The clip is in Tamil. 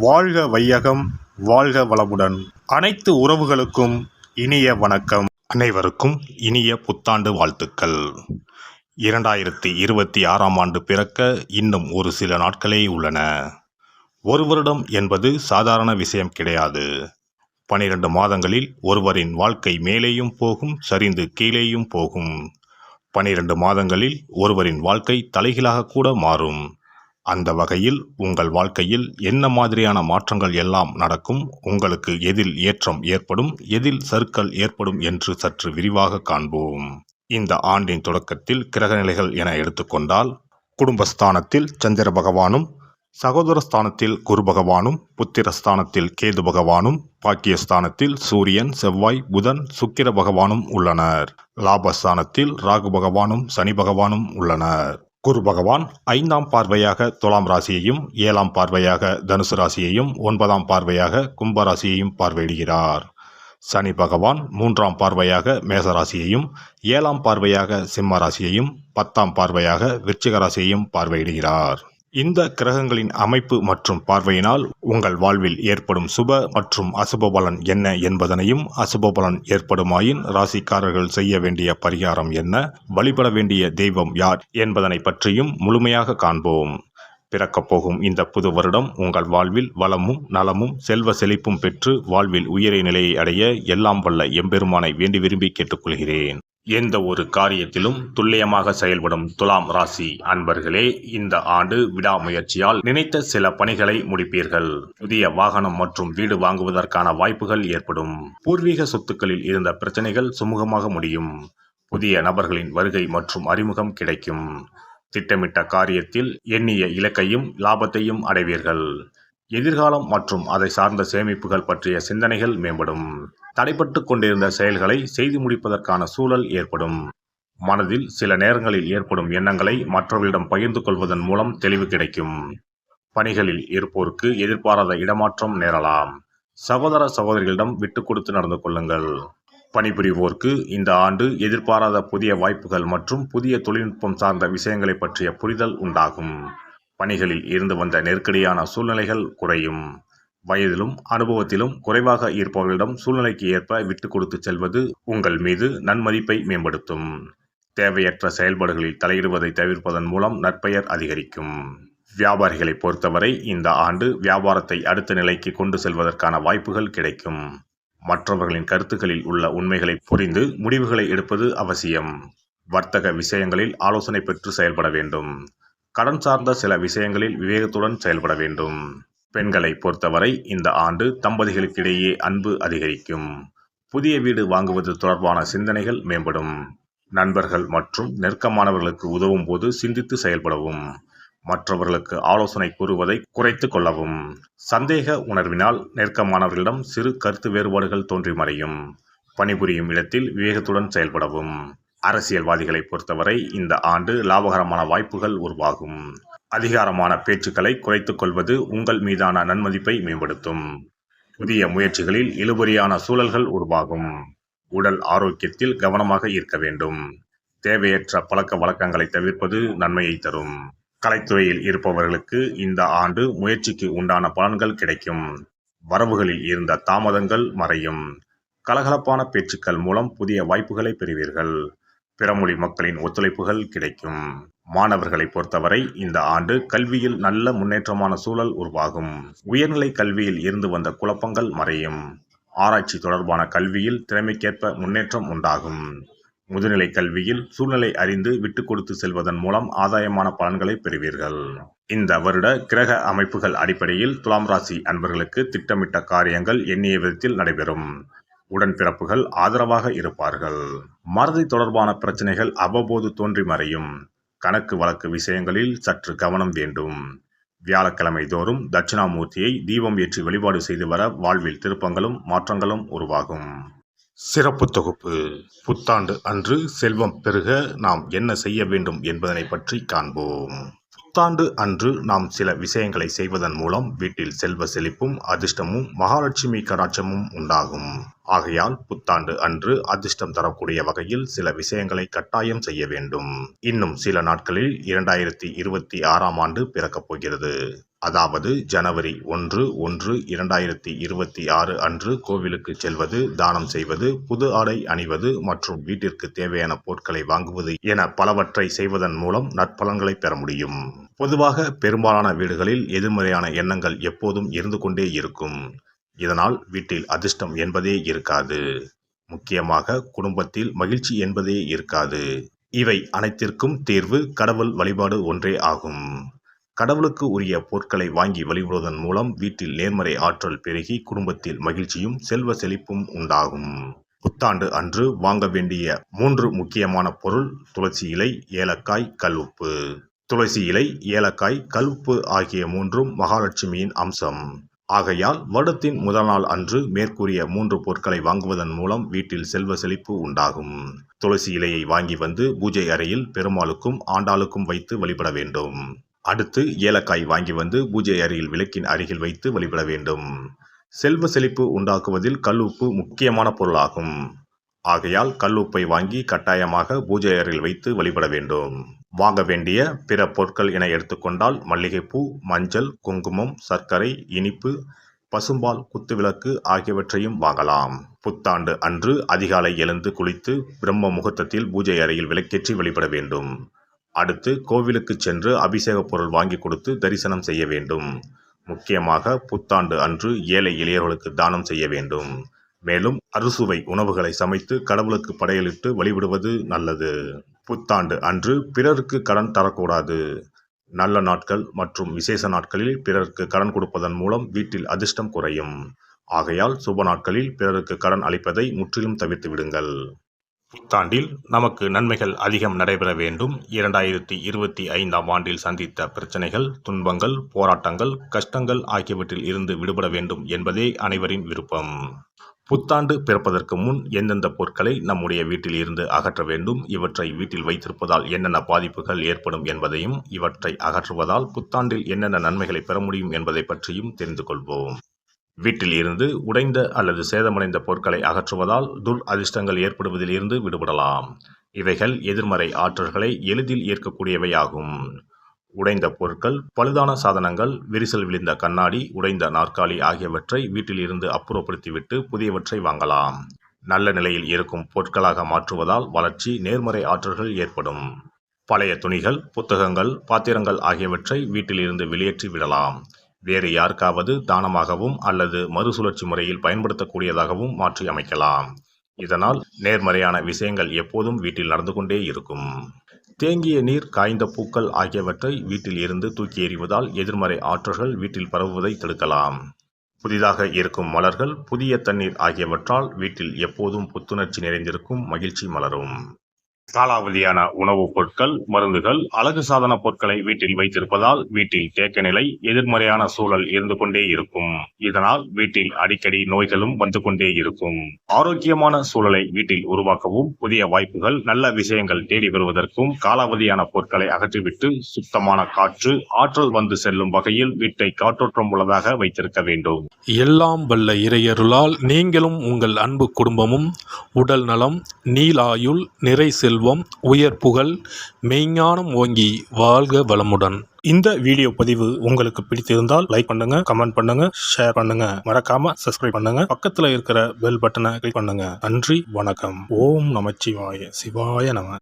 வாழ்க வையகம், வாழ்க வளமுடன். அனைத்து உறவுகளுக்கும் இனிய வணக்கம். அனைவருக்கும் இனிய புத்தாண்டு வாழ்த்துக்கள். 2026ஆம் ஆண்டு பிறக்க இன்னும் ஒரு சில நாட்களே உள்ளன. ஒரு வருடம் என்பது சாதாரண விஷயம் கிடையாது. 12 மாதங்களில் ஒருவரின் வாழ்க்கை மேலேயும் போகும், சரிந்து கீழேயும் போகும். 12 மாதங்களில் ஒருவரின் வாழ்க்கை தலைகீழாக கூட மாறும். அந்த வகையில் உங்கள் வாழ்க்கையில் என்ன மாதிரியான மாற்றங்கள் எல்லாம் நடக்கும், உங்களுக்கு எதில் ஏற்றம் ஏற்படும், எதில் சறுக்கல் ஏற்படும் என்று சற்று விரிவாக காண்போம். இந்த ஆண்டின் தொடக்கத்தில் கிரகநிலைகள் என எடுத்துக்கொண்டால், குடும்பஸ்தானத்தில் சந்திர பகவானும், சகோதரஸ்தானத்தில் குரு பகவானும், புத்திரஸ்தானத்தில் கேது பகவானும், பாக்கியஸ்தானத்தில் சூரியன், செவ்வாய், புதன், சுக்கிர பகவானும் உள்ளனர். லாபஸ்தானத்தில் ராகு பகவானும் சனி பகவானும் உள்ளனர். குரு பகவான் 5ஆம் பார்வையாக துலாம் ராசியையும், 7ஆம் பார்வையாக தனுசு ராசியையும், 9ஆம் பார்வையாக கும்ப ராசியையும் பார்வையிடுகிறார். சனி பகவான் 3ஆம் பார்வையாக மேச ராசியையும், 7ஆம் பார்வையாக சிம்ம ராசியையும், 10ஆம் பார்வையாக விருச்சிக ராசியையும் பார்வையிடுகிறார். இந்த கிரகங்களின் அமைப்பு மற்றும் பார்வையினால் உங்கள் வாழ்வில் ஏற்படும் சுப மற்றும் அசுப பலன் என்ன என்பதனையும், அசுப பலன் ஏற்படுமாயின் ராசிக்காரர்கள் செய்ய வேண்டிய பரிகாரம் என்ன, வழிபட வேண்டிய தெய்வம் யார் என்பதனை பற்றியும் முழுமையாக காண்போம். பிறக்கப் போகும் இந்த புது வருடம் உங்கள் வாழ்வில் வளமும் நலமும் செல்வ செழிப்பும் பெற்று வாழ்வில் உயரிய நிலையை அடைய எல்லாம் வல்ல எம்பெருமானை வேண்டி விரும்பி கேட்டுக்கொள்கிறேன். எந்த ஒரு காரியத்திலும் துல்லியமாக செயல்படும் துலாம் ராசி அன்பர்களே, இந்த ஆண்டு விடாமுயற்சியால் நினைத்த சில பணிகளை முடிப்பீர்கள். புதிய வாகனம் மற்றும் வீடு வாங்குவதற்கான வாய்ப்புகள் ஏற்படும். பூர்வீக சொத்துக்களில் இருந்த பிரச்சனைகள் சுமூகமாக முடியும். புதிய நபர்களின் வருகை மற்றும் அறிமுகம் கிடைக்கும். திட்டமிட்ட காரியத்தில் எண்ணிய இலக்கையும் லாபத்தையும் அடைவீர்கள். எதிர்காலம் மற்றும் அதை சார்ந்த சேமிப்புகள் பற்றிய சிந்தனைகள் மேம்படும். தடைப்பட்டு கொண்டிருந்த செயல்களை செய்து முடிப்பதற்கான சூழல் ஏற்படும். மனதில் சில நேரங்களில் ஏற்படும் எண்ணங்களை மற்றவர்களிடம் பகிர்ந்து கொள்வதன் மூலம் தெளிவு கிடைக்கும். பணிகளில் இருப்போருக்கு எதிர்பாராத இடமாற்றம் நேரலாம். சகோதர சகோதரிகளிடம் விட்டு கொடுத்து நடந்து கொள்ளுங்கள். பணிபுரிவோருக்கு இந்த ஆண்டு எதிர்பாராத புதிய வாய்ப்புகள் மற்றும் புதிய தொழில்நுட்பம் சார்ந்த விஷயங்களை பற்றிய புரிதல் உண்டாகும். பணிகளில் இருந்து வந்த நெருக்கடியான சூழ்நிலைகள் குறையும். வயதிலும் அனுபவத்திலும் குறைவாக இருப்பவர்களிடம் சூழ்நிலைக்கு ஏற்ப விட்டு கொடுத்து செல்வது உங்கள் மீது நன்மதிப்பை மேம்படுத்தும். தேவையற்ற செயல்பாடுகளில் தலையிடுவதை தவிர்ப்பதன் மூலம் நற்பெயர் அதிகரிக்கும். வியாபாரிகளை பொறுத்தவரை இந்த ஆண்டு வியாபாரத்தை அடுத்த நிலைக்கு கொண்டு செல்வதற்கான வாய்ப்புகள் கிடைக்கும். மற்றவர்களின் கருத்துக்களில் உள்ள உண்மைகளை புரிந்து முடிவுகளை எடுப்பது அவசியம். வர்த்தக விஷயங்களில் ஆலோசனை பெற்று செயல்பட வேண்டும். கடன் சார்ந்த சில விஷயங்களில் விவேகத்துடன் செயல்பட வேண்டும். பெண்களை பொறுத்தவரை இந்த ஆண்டு தம்பதிகளுக்கிடையே அன்பு அதிகரிக்கும். புதிய வீடு வாங்குவது தொடர்பான சிந்தனைகள் மேம்படும். நண்பர்கள் மற்றும் நெருக்கமானவர்களுக்கு உதவும் போது சிந்தித்து செயல்படவும். மற்றவர்களுக்கு ஆலோசனை கூறுவதை குறைத்து கொள்ளவும். சந்தேக உணர்வினால் நெருக்கமானவர்களிடம் சிறு கருத்து வேறுபாடுகள் தோன்றி மறையும். பணிபுரியும் இடத்தில் விவேகத்துடன் செயல்படவும். அரசியல்வாதிகளை பொறுத்தவரை இந்த ஆண்டு லாபகரமான வாய்ப்புகள் உருவாகும். அதிகாரமான பேச்சுக்களை குறைத்துக் கொள்வது உங்கள் மீதான நன்மதிப்பை மேம்படுத்தும். புதிய முயற்சிகளில் இழுபறியான சூழல்கள் உருவாகும். உடல் ஆரோக்கியத்தில் கவனமாக இருக்க வேண்டும். தேவையற்ற பழக்க வழக்கங்களை தவிர்ப்பது நன்மையை தரும். கலைத்துறையில் இருப்பவர்களுக்கு இந்த ஆண்டு முயற்சிக்கு உண்டான பலன்கள் கிடைக்கும். வரவுகளில் இருந்த தாமதங்கள் மறையும். கலகலப்பான பேச்சுக்கள் மூலம் புதிய வாய்ப்புகளை பெறுவீர்கள். பிறமொழி மக்களின் ஒத்துழைப்புகள் கிடைக்கும். மாணவர்களை பொறுத்தவரை இந்த ஆண்டு கல்வியில் நல்ல முன்னேற்றமான சூழல் உருவாகும். உயர்நிலை கல்வியில் இருந்து வந்த குழப்பங்கள் மறையும். ஆராய்ச்சி தொடர்பான கல்வியில் திறமைக்கேற்ப முன்னேற்றம் உண்டாகும். முதுநிலை கல்வியில் சூழ்நிலை அறிந்து விட்டு கொடுத்து செல்வதன் மூலம் ஆதாயமான பலன்களை பெறுவீர்கள். இந்த வருட கிரக அமைப்புகள் அடிப்படையில் துலாம் ராசி அன்பர்களுக்கு திட்டமிட்ட காரியங்கள் எண்ணிய விதத்தில் நடைபெறும். உடன்பிறப்புகள் ஆதரவாக இருப்பார்கள். மறதி தொடர்பான பிரச்சனைகள் அவ்வப்போது தோன்றி மறையும். கணக்கு வழக்கு விஷயங்களில் சற்று கவனம் வேண்டும். வியாழக்கிழமை தோறும் தட்சிணாமூர்த்தியை தீபம் ஏற்றி வழிபாடு செய்து வர வாழ்வில் திருப்பங்களும் மாற்றங்களும் உருவாகும். சிறப்பு தொகுப்பு. புத்தாண்டு அன்று செல்வம் பெருக நாம் என்ன செய்ய வேண்டும் என்பதனை பற்றி காண்போம். புத்தாண்டு அன்று நாம் சில விஷயங்களை செய்வதன் மூலம் வீட்டில் செல்வ செழிப்பும் அதிர்ஷ்டமும் மகாலட்சுமி கடாட்சமும் உண்டாகும். ஆகையால் புத்தாண்டு அன்று அதிர்ஷ்டம் தரக்கூடிய வகையில் சில விஷயங்களை கட்டாயம் செய்ய வேண்டும். இன்னும் சில நாட்களில் 2026ஆம் ஆண்டு பிறக்கப் போகிறது. அதாவது ஜனவரி 1, 2026 அன்று கோவிலுக்கு செல்வது, தானம் செய்வது, புது ஆடை அணிவது மற்றும் வீட்டிற்கு தேவையான பொருட்களை வாங்குவது என பலவற்றை செய்வதன் மூலம் நற்பலன்களை பெற முடியும். பொதுவாக பெரும்பாலான வீடுகளில் எதிர்மறையான எண்ணங்கள் எப்போதும் இருந்து கொண்டே இருக்கும். இதனால் வீட்டில் அதிர்ஷ்டம் என்பதே இருக்காது. முக்கியமாக குடும்பத்தில் மகிழ்ச்சி என்பதே இருக்காது. இவை அனைத்திற்கும் தீர்வு கடவுள் வழிபாடு ஒன்றே ஆகும். கடவுளுக்கு உரிய பொருட்களை வாங்கி வழிபடுவதன் மூலம் வீட்டில் நேர்மறை ஆற்றல் பெருகி குடும்பத்தில் மகிழ்ச்சியும் செல்வ செழிப்பும் உண்டாகும். புத்தாண்டு அன்று வாங்க வேண்டிய 3 முக்கியமான பொருள்: துளசி இலை, ஏலக்காய், கல்உப்பு. துளசி இலை, ஏலக்காய், கல்உப்பு ஆகிய 3ம் மகாலட்சுமியின் அம்சம். ஆகையால் வருடத்தின் முதல் நாள் அன்று மேற்கூறிய 3 பொருட்களை வாங்குவதன் மூலம் வீட்டில் செல்வ செழிப்பு உண்டாகும். துளசி இலையை வாங்கி வந்து பூஜை அறையில் பெருமாளுக்கும் ஆண்டாளுக்கும் வைத்து வழிபட வேண்டும். அடுத்து ஏலக்காய் வாங்கி வந்து பூஜை அறையில் விளக்கின் அருகில் வைத்து வழிபட வேண்டும். செல்வ செழிப்பு உண்டாக்குவதில் கல்உப்பு முக்கியமான பொருளாகும். ஆகையால் கல்உப்பை வாங்கி கட்டாயமாக பூஜை அறையில் வைத்து வழிபட வேண்டும். வாங்க வேண்டிய பிற பொருட்கள் என எடுத்துக்கொண்டால் மல்லிகைப்பூ, மஞ்சள், குங்குமம், சர்க்கரை, இனிப்பு, பசும்பால், குத்துவிளக்கு ஆகியவற்றையும் வாங்கலாம். புத்தாண்டு அன்று அதிகாலை எழுந்து குளித்து பிரம்ம முகூர்த்தத்தில் பூஜை அறையில் விளக்கேற்றி வழிபட வேண்டும். அடுத்து கோவிலுக்கு சென்று அபிஷேக பொருள் வாங்கி கொடுத்து தரிசனம் செய்ய வேண்டும். முக்கியமாக புத்தாண்டு அன்று ஏழை எளியவர்களுக்கு தானம் செய்ய வேண்டும். மேலும் அறுசுவை உணவுகளை சமைத்து கடவுளுக்கு படையலிட்டு வழிபடுவது நல்லது. புத்தாண்டு அன்று பிறருக்கு கடன் தரக்கூடாது. நல்ல நாட்கள் மற்றும் விசேஷ நாட்களில் பிறருக்கு கடன் கொடுப்பதன் மூலம் வீட்டில் அதிர்ஷ்டம் குறையும். ஆகையால் சுப நாட்களில் பிறருக்கு கடன் அளிப்பதை முற்றிலும் தவிர்த்து விடுங்கள். புத்தாண்டில் நமக்கு நன்மைகள் அதிகம் நடைபெற வேண்டும். 2025ஆம் ஆண்டில் சந்தித்த பிரச்சனைகள், துன்பங்கள், போராட்டங்கள், கஷ்டங்கள் ஆகியவற்றில் இருந்து விடுபட வேண்டும் என்பதே அனைவரின் விருப்பம். புத்தாண்டு பிறப்பதற்கு முன் எந்தெந்த பொருட்களை நம்முடைய வீட்டில் இருந்து அகற்ற வேண்டும், இவற்றை வீட்டில் வைத்திருப்பதால் என்னென்ன பாதிப்புகள் ஏற்படும் என்பதையும், இவற்றை அகற்றுவதால் புத்தாண்டில் என்னென்ன நன்மைகளை பெற முடியும் என்பதை பற்றியும் தெரிந்து கொள்வோம். வீட்டில் இருந்து உடைந்த அல்லது சேதமடைந்த பொருட்களை அகற்றுவதால் துர் அதிர்ஷ்டங்கள் ஏற்படுவதில் இருந்து விடுபடலாம். இவைகள் எதிர்மறை ஆற்றல்களை எளிதில் ஏற்கக்கூடியவையாகும். உடைந்த பொருட்கள், பழுதான சாதனங்கள், விரிசல் விழுந்த கண்ணாடி, உடைந்த நாற்காலி ஆகியவற்றை வீட்டில் இருந்து அப்புறப்படுத்திவிட்டு புதியவற்றை வாங்கலாம். நல்ல நிலையில் இருக்கும் பொருட்களாக மாற்றுவதால் வளர்ச்சி, நேர்மறை ஆற்றல்கள் ஏற்படும். பழைய துணிகள், புத்தகங்கள், பாத்திரங்கள் ஆகியவற்றை வீட்டில் இருந்து வெளியேற்றி விடலாம். வேறு யாருக்காவது தானமாகவும் அல்லது மறுசுழற்சி முறையில் பயன்படுத்தக்கூடியதாகவும் மாற்றி அமைக்கலாம். இதனால் நேர்மறையான விஷயங்கள் எப்போதும் வீட்டில் நடந்து கொண்டே இருக்கும். தேங்கிய நீர், காய்ந்த பூக்கள் ஆகியவற்றை வீட்டில் இருந்து தூக்கி எறிவதால் எதிர்மறை ஆற்றல்கள் வீட்டில் பரவுவதை தடுக்கலாம். புதிதாக இருக்கும் மலர்கள், புதிய தண்ணீர் ஆகியவற்றால் வீட்டில் எப்போதும் புத்துணர்ச்சி நிறைந்திருக்கும், மகிழ்ச்சி மலரும். காலாவதியான உணவுப் பொருட்கள், மருந்துகள், அழகு சாதன பொருட்களை வீட்டில் வைத்திருப்பதால் வீட்டில் தேக்க நிலை, எதிர்மறையான சூழல் இருந்து கொண்டே இருக்கும். இதனால் வீட்டில் அடிக்கடி நோய்களும் வந்து கொண்டே இருக்கும். ஆரோக்கியமான சூழலை வீட்டில் உருவாக்கவும், புதிய வாய்ப்புகள், நல்ல விஷயங்கள் தேடி வருவதற்கும் காலாவதியான பொருட்களை அகற்றிவிட்டு சுத்தமான காற்று, ஆற்றல் வந்து செல்லும் வகையில் வீட்டை காற்றோட்டம் உள்ளதாக வைத்திருக்க வேண்டும். எல்லாம் வல்ல இறையருளால் நீங்களும் உங்கள் அன்பு குடும்பமும் உடல் நலம், நீலாயுள், நிறை செல்வம், உயர் புகழ், மெய்ஞானம் ஓங்கி வாழ்க வளமுடன். இந்த வீடியோ பதிவு உங்களுக்கு பிடித்திருந்தால் லைக் பண்ணுங்க, கமெண்ட் பண்ணுங்க, ஷேர் பண்ணுங்க, மறக்காம சப்ஸ்கிரைப் பண்ணுங்க, பக்கத்துல இருக்கிற பெல் பட்டனை கிளிக் பண்ணுங்க. நன்றி, வணக்கம். ஓம் நமச்சிவாய. சிவாய நம.